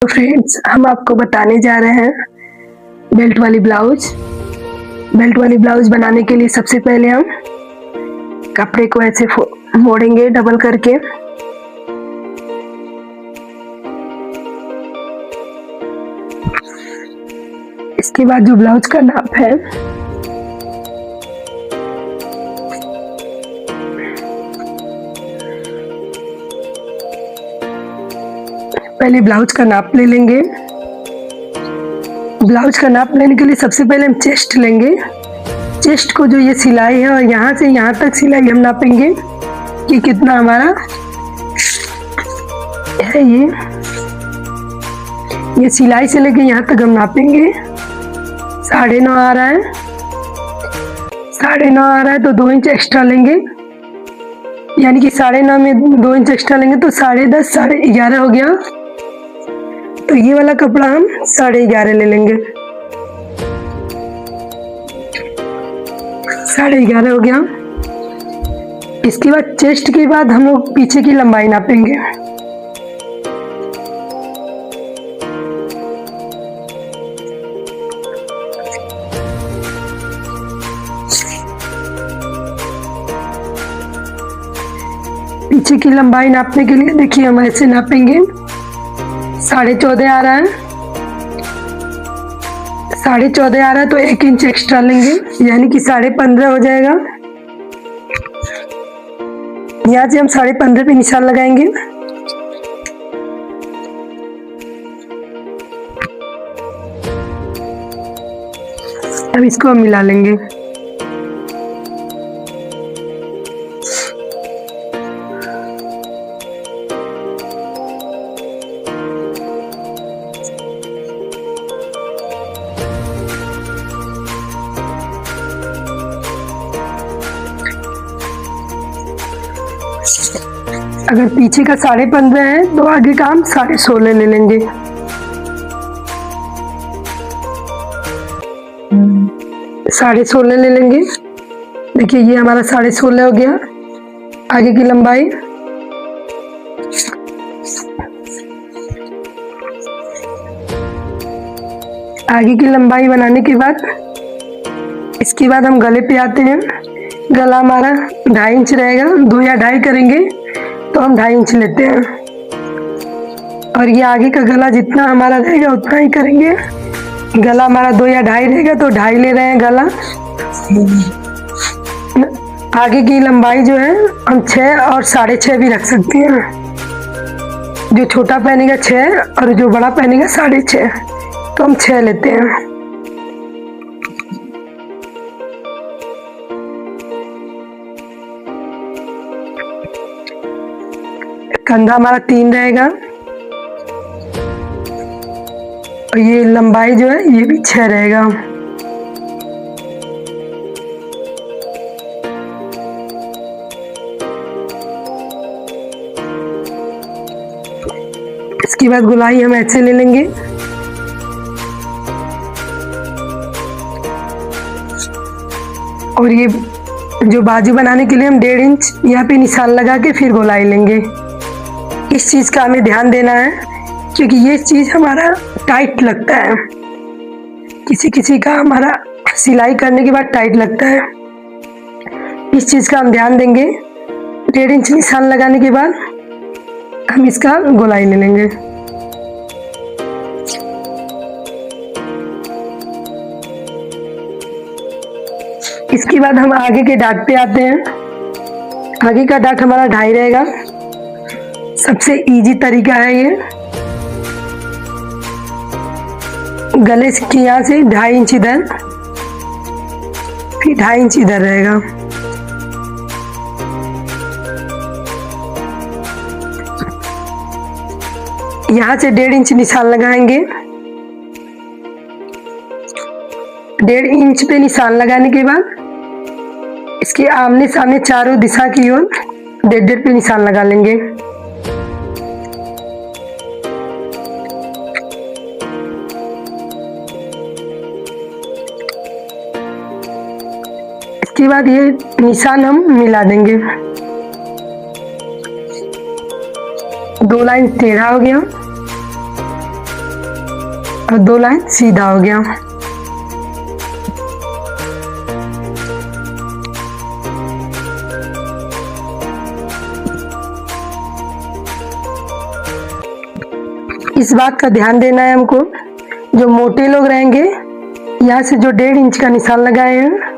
तो फ्रेंड्स, हम आपको बताने जा रहे हैं बेल्ट वाली ब्लाउज। बेल्ट वाली ब्लाउज बनाने के लिए सबसे पहले हम कपड़े को ऐसे मोड़ेंगे डबल करके। इसके बाद जो ब्लाउज का नाप है पहले ब्लाउज का नाप ले लेंगे। ब्लाउज का नाप लेने के लिए सबसे पहले हम चेस्ट लेंगे। चेस्ट को जो ये सिलाई है और यहाँ से यहाँ तक सिलाई हम नापेंगे कि कितना हमारा है। ये सिलाई से लेके यहाँ तक हम नापेंगे। 9.5 आ रहा है, 9.5 आ रहा है तो 2 इंच एक्स्ट्रा लेंगे, यानी कि 9.5 में 2 इंच एक्स्ट्रा लेंगे तो 10.5 11.5 हो गया। तो ये वाला कपड़ा हम 11.5 ले लेंगे। 11.5 हो गया। इसके बाद चेस्ट के बाद हम लोग पीछे की लंबाई नापेंगे। पीछे की लंबाई नापने के लिए देखिए हम ऐसे नापेंगे। 14.5 आ रहा है, 14.5 आ रहा है तो 1 इंच एक्स्ट्रा लेंगे, यानी कि 15.5 हो जाएगा। यहाँ से हम 15.5 पे निशान लगाएंगे। अब इसको हम मिला लेंगे। अगर पीछे का 15.5 है तो आगे का हम 16.5 ले लेंगे। साढ़े 16 ले लेंगे। देखिए ये हमारा 16.5 हो गया। आगे की लंबाई बनाने के बाद इसके बाद हम गले पे आते हैं। गला हमारा 2.5 इंच रहेगा, 2 या 2.5 करेंगे तो हम 2.5 इंच लेते हैं। और ये आगे का गला जितना हमारा रहेगा उतना ही करेंगे। गला हमारा 2 या 2.5 रहेगा तो 2.5 ले रहे हैं गला। आगे की लंबाई जो है हम 6 और 6.5 भी रख सकते हैं। जो छोटा पहनेगा 6 और जो बड़ा पहनेगा 6.5, तो हम 6 लेते हैं। कंधा हमारा 3 रहेगा और ये लंबाई जो है ये भी 6 रहेगा। इसके बाद गोलाई हम ऐसे ले लेंगे। और ये जो बाजू बनाने के लिए हम 1.5 इंच यहाँ पे निशान लगा के फिर गोलाई लेंगे। इस चीज का हमें ध्यान देना है क्योंकि ये चीज हमारा टाइट लगता है। किसी किसी का हमारा सिलाई करने के बाद टाइट लगता है। इस चीज का हम ध्यान देंगे। 1.5 इंच निशान लगाने के बाद हम इसका गोलाई ले लेंगे। इसके बाद हम आगे के डाट पे आते हैं। आगे का डाट हमारा 2.5 रहेगा। सबसे इजी तरीका है ये। गले की यहाँ से 2.5 इंच इधर, फिर 2.5 इंच इधर रहेगा। यहाँ से 1.5 इंच निशान लगाएंगे। 1.5 इंच पे निशान लगाने के बाद इसके आमने सामने चारों दिशा की ओर 1.5 पे निशान लगा लेंगे। इसके बाद ये निशान हम मिला देंगे। 2 लाइन टेढ़ा हो गया। और 2 लाइन सीधा हो गया। इस बात का ध्यान देना है हमको, जो मोटे लोग रहेंगे यहाँ से जो 1.5 इंच का निशान लगाए हैं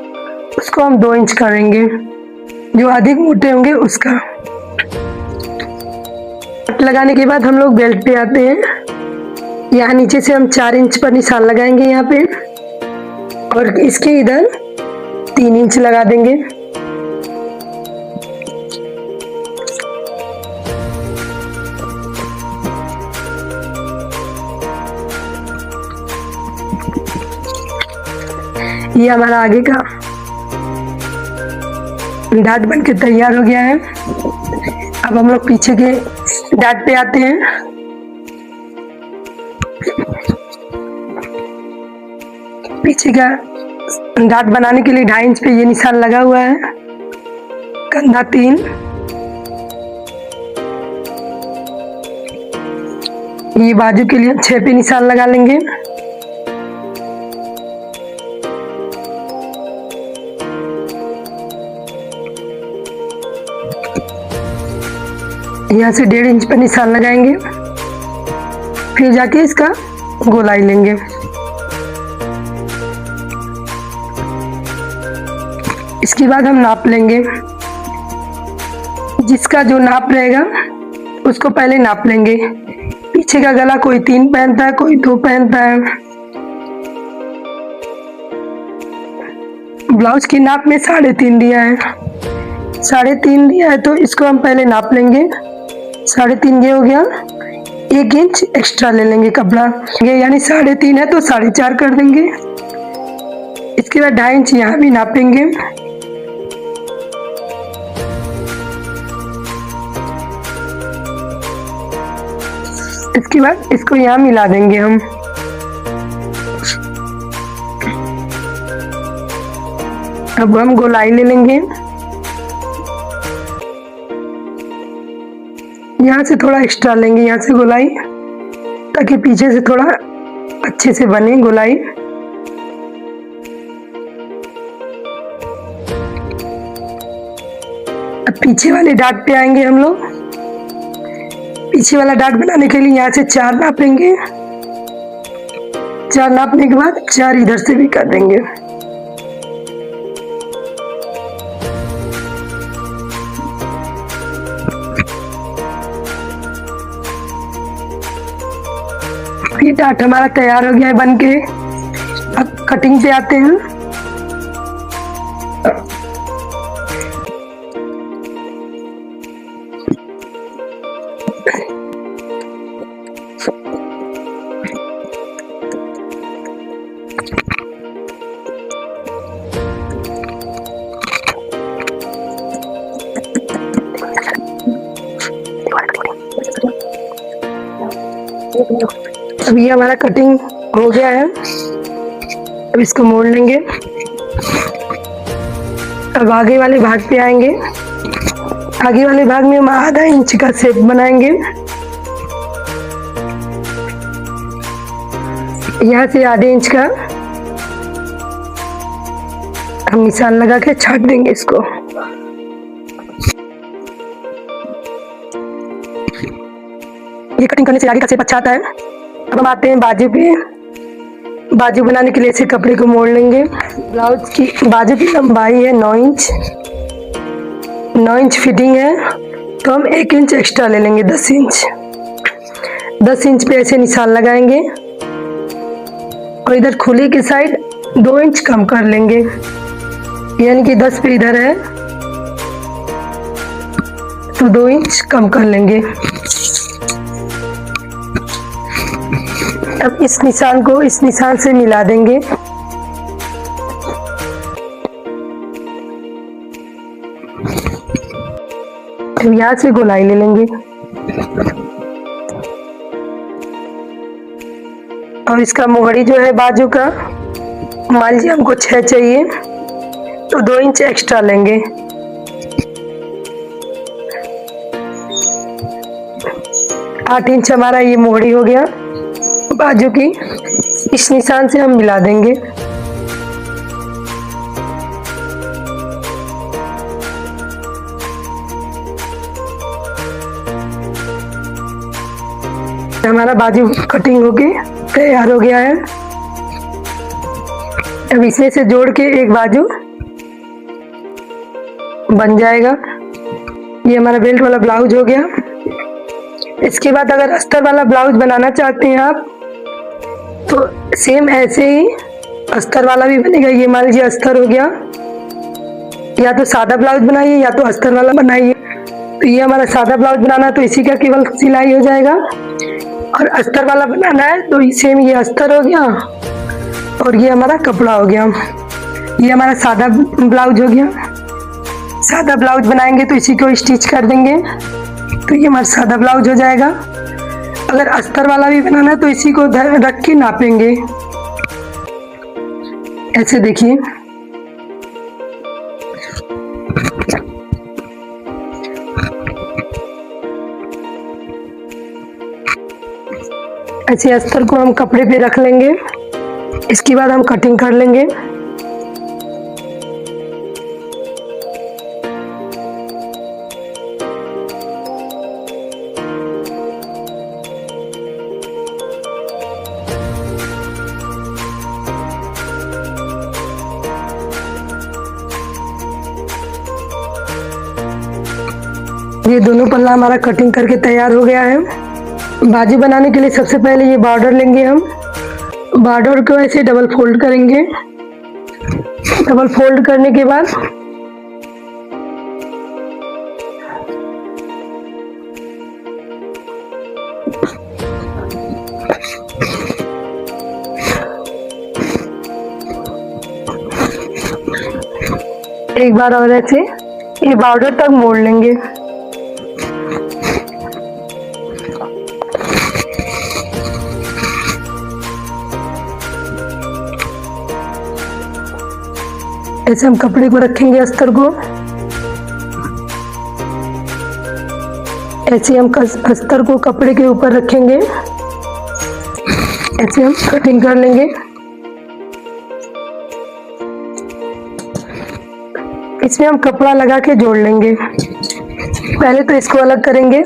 उसको हम 2 इंच करेंगे, जो अधिक मोटे होंगे उसका। लगाने के बाद हम लोग बेल्ट पे आते हैं। यहाँ नीचे से हम 4 इंच पर निशान लगाएंगे यहाँ पे, और इसके इधर 3 इंच लगा देंगे। ये हमारा आगे का डाट बन के तैयार हो गया है। अब हम लोग पीछे के डाट पे आते हैं। पीछे का डाट बनाने के लिए 2.5 इंच पे ये निशान लगा हुआ है, कंधा 3। ये बाजू के लिए 6 पे निशान लगा लेंगे। यहाँ से 1.5 इंच पर निशान लगाएंगे, फिर जाके इसका गोलाई लेंगे। इसके बाद हम नाप लेंगे। जिसका जो नाप रहेगा उसको पहले नाप लेंगे। पीछे का गला कोई 3 पहनता है, कोई 2 पहनता है। ब्लाउज की नाप में 3.5 दिया है। 3.5 दिया है तो इसको हम पहले नाप लेंगे। 3.5 ये हो गया। 1 इंच एक्स्ट्रा ले लेंगे कपड़ा, यानी 3.5 है तो 4.5 कर देंगे। इसके बाद 2.5 इंच यहाँ भी नापेंगे। इसके बाद इसको यहाँ मिला देंगे हम। अब हम गोलाई ले लेंगे। यहाँ से थोड़ा एक्स्ट्रा लेंगे, यहाँ से गोलाई, ताकि पीछे से थोड़ा अच्छे से बने गोलाई। अब पीछे वाले डाट पे आएंगे हम लोग। पीछे वाला डाट बनाने के लिए यहाँ से 4 नापेंगे। 4 नापने के बाद 4 इधर से भी कर देंगे। ये डाट हमारा तैयार हो गया है बनके। अब कटिंग पे आते हैं। अब ये हमारा कटिंग हो गया है। अब इसको मोड़ लेंगे। अब आगे वाले भाग पे आएंगे। आगे वाले भाग में हम आधा इंच का शेप बनाएंगे। यहाँ से आधे इंच का हम निशान लगा के छाट देंगे इसको। ये कटिंग करने से आगे का शेप अच्छा आता है। अब हम आते हैं बाजू पे। बाजू बनाने के लिए इसे कपड़े को मोड़ लेंगे। ब्लाउज की बाजू की लंबाई है 9 इंच। 9 इंच फिटिंग है तो हम 1 इंच एक्स्ट्रा ले लेंगे, 10 इंच। 10 इंच पे ऐसे निशान लगाएंगे और इधर खुले की साइड 2 इंच कम कर लेंगे, यानी कि 10 पे इधर है तो 2 इंच कम कर लेंगे। अब इस निशान को इस निशान से मिला देंगे। अब यहाँ से गोलाई ले लेंगे और इसका मोहरी जो है बाजू का, मान लीजिए हमको 6 चाहिए तो 2 इंच एक्स्ट्रा लेंगे। आठ इंच हमारा ये मोहरी हो गया। बाजू की इस निशान से हम मिला देंगे। हमारा बाजू कटिंग होके तैयार हो गया है। अब इसमें से जोड़ के एक बाजू बन जाएगा। ये हमारा बेल्ट वाला ब्लाउज हो गया। इसके बाद अगर अस्तर वाला ब्लाउज बनाना चाहते हैं आप तो सेम ऐसे ही अस्तर वाला भी बनेगा। ये मान लीजिए अस्तर हो गया, या तो सादा ब्लाउज बनाइए या तो अस्तर वाला बनाइए। तो ये हमारा सादा ब्लाउज बनाना तो इसी का केवल सिलाई हो जाएगा, और अस्तर वाला बनाना है तो सेम ये अस्तर हो गया और ये हमारा कपड़ा हो गया। ये हमारा सादा ब्लाउज हो गया। सादा ब्लाउज बनाएंगे तो इसी को स्टिच कर देंगे, तो ये हमारा सादा ब्लाउज हो जाएगा। अगर अस्तर वाला भी बनाना है तो इसी को रख के नापेंगे। ऐसे देखिए, ऐसे अस्तर को हम कपड़े पे रख लेंगे। इसके बाद हम कटिंग कर लेंगे। ये दोनों पल्ला हमारा कटिंग करके तैयार हो गया है। बाजू बनाने के लिए सबसे पहले ये बॉर्डर लेंगे हम। बॉर्डर को ऐसे डबल फोल्ड करेंगे। डबल फोल्ड करने के बाद एक बार और ऐसे ये बॉर्डर तक मोड़ लेंगे। ऐसे हम कपड़े को रखेंगे, अस्तर को ऐसे हम अस्तर को कपड़े के ऊपर रखेंगे। ऐसे हम कटिंग कर लेंगे। इसमें हम कपड़ा लगा के जोड़ लेंगे। पहले तो इसको अलग करेंगे।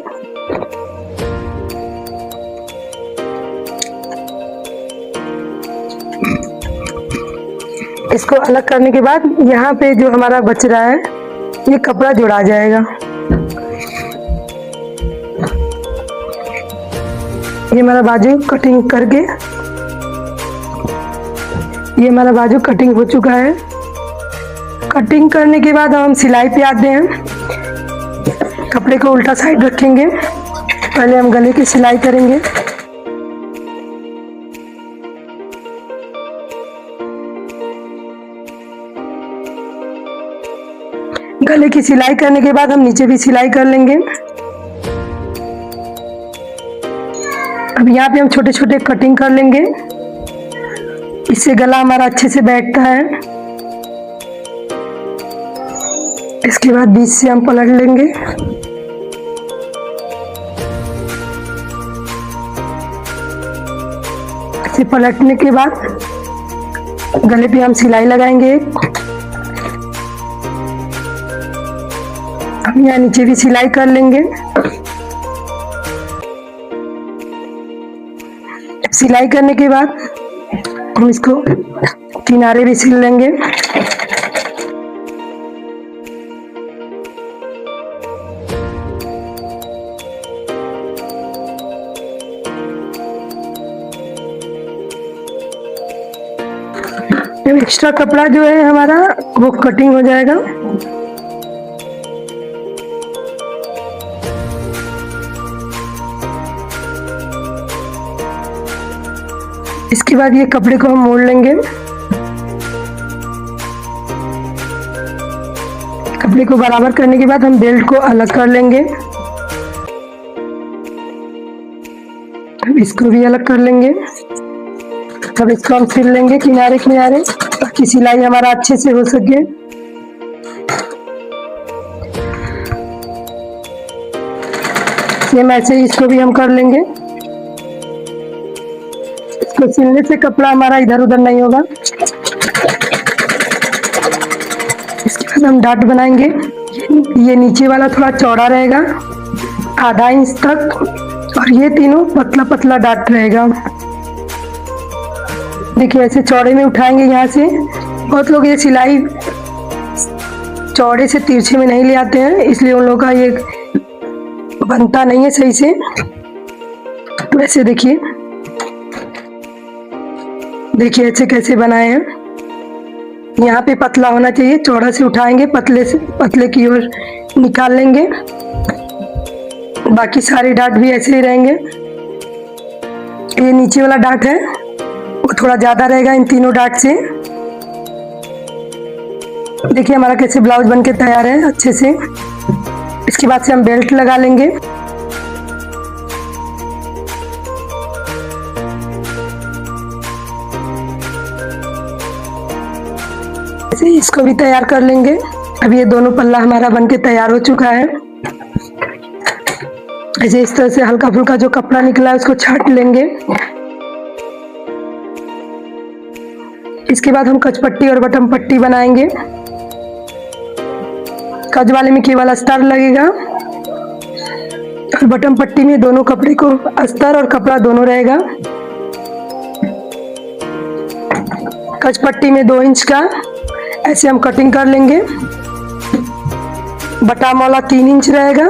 इसको अलग करने के बाद यहाँ पे जो हमारा बच रहा है ये कपड़ा जोड़ा जाएगा। ये हमारा बाजू कटिंग करके, ये हमारा बाजू कटिंग हो चुका है। कटिंग करने के बाद हम सिलाई पे आते हैं। कपड़े को उल्टा साइड रखेंगे। पहले हम गले की सिलाई करेंगे। गले की सिलाई करने के बाद हम नीचे भी सिलाई कर लेंगे। अब यहाँ पे हम छोटे छोटे कटिंग कर लेंगे। इससे गला हमारा अच्छे से बैठता है। इसके बाद बीच से हम पलट लेंगे। ऐसे पलटने के बाद गले पे हम सिलाई लगाएंगे। हम यहाँ नीचे भी सिलाई कर लेंगे। सिलाई करने के बाद हम इसको किनारे भी सिल लेंगे। एक्स्ट्रा कपड़ा जो है हमारा वो कटिंग हो जाएगा। इसके बाद ये कपड़े को हम मोड़ लेंगे। कपड़े को बराबर करने के बाद हम बेल्ट को अलग कर लेंगे। अब इसको भी अलग कर लेंगे। अब इसको हम सिल लेंगे किनारे किनारे, ताकि सिलाई हमारा अच्छे से हो सके। सेम ऐसे ही इसको भी हम कर लेंगे। तो सिलने से कपड़ा हमारा इधर उधर नहीं होगा। इसके बाद हम डाट बनाएंगे। ये नीचे वाला थोड़ा चौड़ा रहेगा, आधा इंच तक, और ये तीनों पतला पतला डाट रहेगा। देखिए ऐसे चौड़े में उठाएंगे यहाँ से। बहुत लोग ये सिलाई चौड़े से तिरछे में नहीं ले आते हैं, इसलिए उन लोगों का ये बनता नहीं है सही से। तो ऐसे देखिए ऐसे कैसे बनाए हैं। यहाँ पे पतला होना चाहिए, चौड़ा से उठाएंगे, पतले की ओर निकाल लेंगे। बाकी सारे डाट भी ऐसे ही रहेंगे। ये नीचे वाला डाट है वो थोड़ा ज्यादा रहेगा इन तीनों डाट से। देखिए हमारा कैसे ब्लाउज बनके तैयार है अच्छे से। इसके बाद से हम बेल्ट लगा लेंगे। ऐसे इसको भी तैयार कर लेंगे। अब ये दोनों पल्ला हमारा बनके तैयार हो चुका है। ऐसे इस तरह से हल्का फुल्का जो कपड़ा निकला है उसको छाट लेंगे। इसके बाद हम कचपट्टी और बटन पट्टी बनाएंगे। कज वाले में केवल अस्तर लगेगा और बटन पट्टी में दोनों कपड़े को अस्तर और कपड़ा दोनों रहेगा। कज पट्टी में 2 इंच का ऐसे हम कटिंग कर लेंगे। बटाम वाला 3 इंच रहेगा।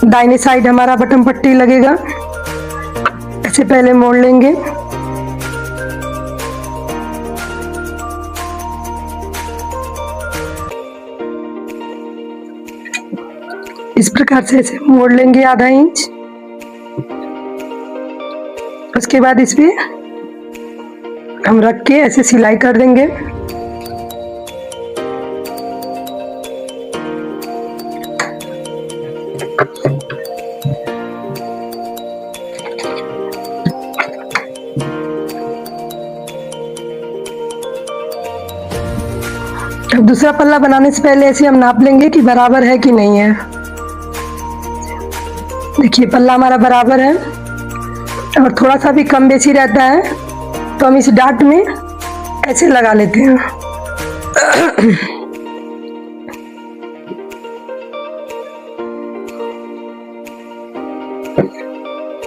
दाहिने साइड हमारा बटन पट्टी लगेगा। ऐसे पहले मोड़ लेंगे। इस प्रकार से ऐसे मोड़ लेंगे आधा इंच। उसके बाद इस पे हम रख के ऐसे सिलाई कर देंगे। अब दूसरा पल्ला बनाने से पहले ऐसे हम नाप लेंगे कि बराबर है कि नहीं है। देखिए पल्ला हमारा बराबर है और थोड़ा सा भी कम बेसी रहता है तो हम इस डाट में ऐसे लगा लेते हैं।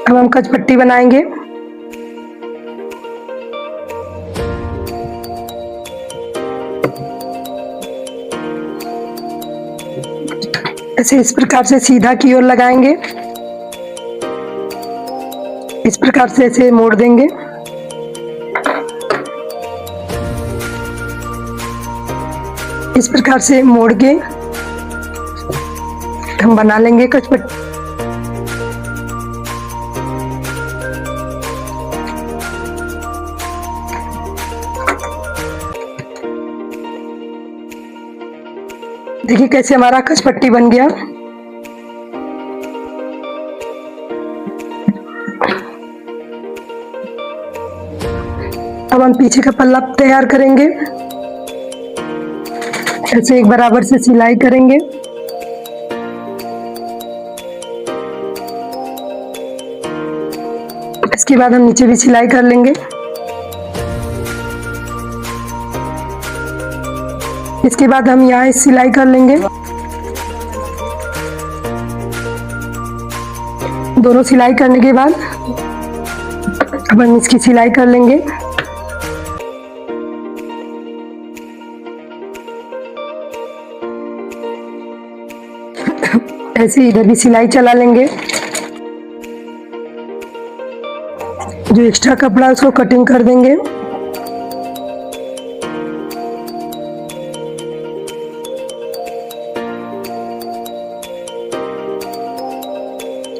अब हम कचपट्टी बनाएंगे। ऐसे इस प्रकार से सीधा की ओर लगाएंगे। इस प्रकार से ऐसे मोड़ देंगे। इस प्रकार से मोड़ के हम बना लेंगे कचपट्टी। देखिए कैसे हमारा कचपट्टी बन गया। अब हम पीछे का पल्ला तैयार करेंगे। ऐसे एक बराबर से सिलाई करेंगे। इसके बाद हम नीचे भी सिलाई कर लेंगे। इसके बाद हम यहाँ सिलाई कर लेंगे। दोनों सिलाई करने के बाद अब हम इसकी सिलाई कर लेंगे। ऐसे इधर भी सिलाई चला लेंगे। जो एक्स्ट्रा कपड़ा है उसको कटिंग कर देंगे।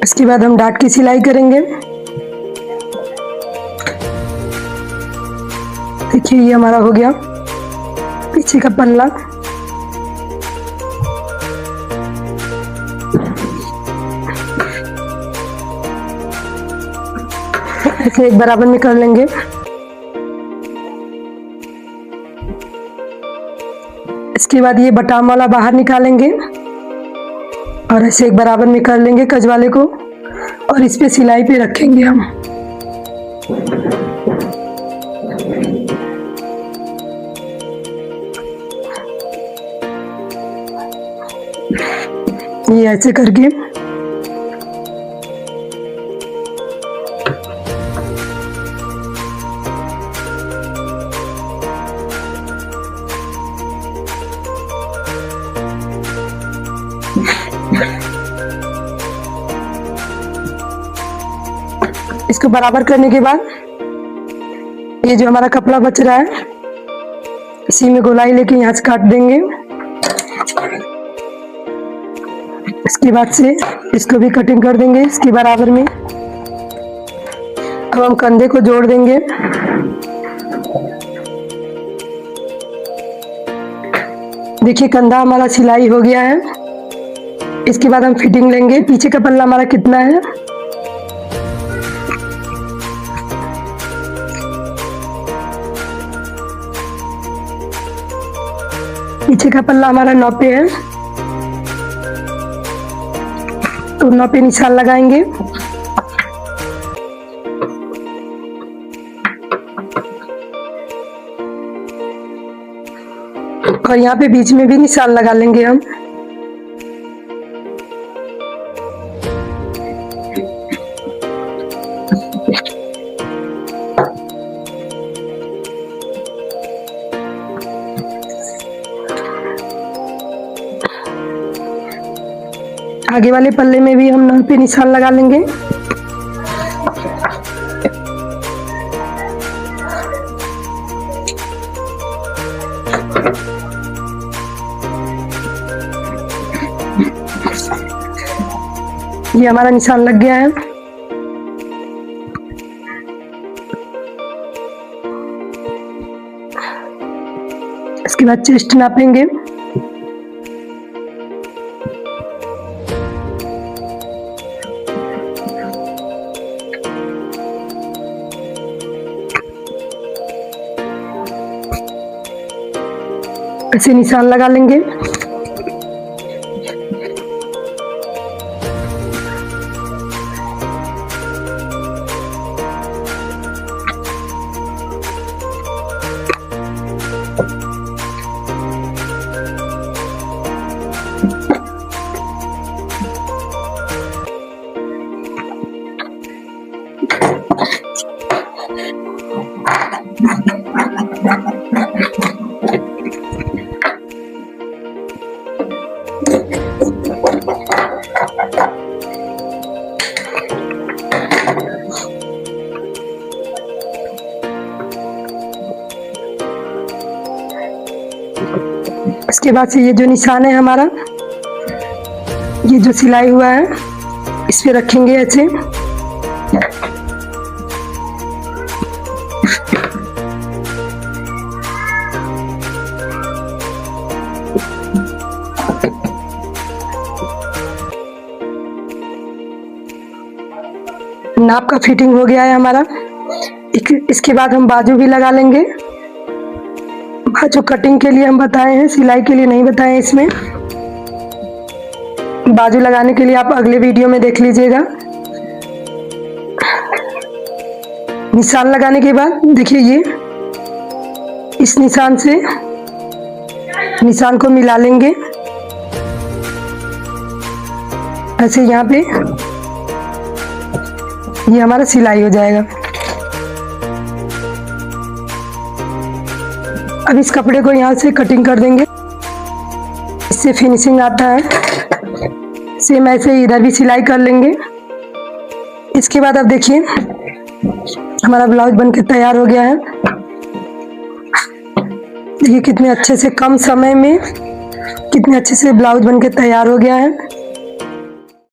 इसके बाद हम डाट की सिलाई करेंगे। देखिए ये हमारा हो गया पीछे का पल्ला। ऐसे एक बराबर में कर लेंगे। इसके बाद ये बटाम वाला बाहर निकालेंगे और ऐसे एक बराबर में कर लेंगे कज वाले को और इस पे सिलाई पे रखेंगे हम। ये ऐसे करके इसको बराबर करने के बाद ये जो हमारा कपड़ा बच रहा है इसी में गोलाई लेके यहाँ से काट देंगे। इसके बाद से इसको भी कटिंग कर देंगे इसके बराबर में। अब हम कंधे को जोड़ देंगे। देखिए कंधा हमारा सिलाई हो गया है। इसके बाद हम फिटिंग लेंगे। पीछे का पल्ला हमारा कितना है, पीछे का पल्ला हमारा 9 पे है, तो 9 पे निशान लगाएंगे। और यहाँ पे बीच में भी निशान लगा लेंगे हम। आगे वाले पल्ले में भी हम 9 पे निशान लगा लेंगे। ये हमारा निशान लग गया है। इसके बाद चेस्ट नापेंगे। ऐसे निशान लगा लेंगे। इसके बाद से ये जो निशान है हमारा, ये जो सिलाई हुआ है इस पे रखेंगे ऐसे। नाप का फिटिंग हो गया है हमारा। इसके बाद हम बाजू भी लगा लेंगे। बाजू कटिंग के लिए हम बताए हैं, सिलाई के लिए नहीं बताए हैं। इसमें बाजू लगाने के लिए आप अगले वीडियो में देख लीजिएगा। निशान लगाने के बाद देखिए ये इस निशान से निशान को मिला लेंगे ऐसे। यहाँ पे ये हमारा सिलाई हो जाएगा। अब इस कपड़े को यहाँ से कटिंग कर देंगे। इससे फिनिशिंग आता है। सेम ऐसे इधर भी सिलाई कर लेंगे। इसके बाद अब देखिए हमारा ब्लाउज बनके तैयार हो गया है। देखिए कितने अच्छे से, कम समय में कितने अच्छे से ब्लाउज बनके तैयार हो गया है।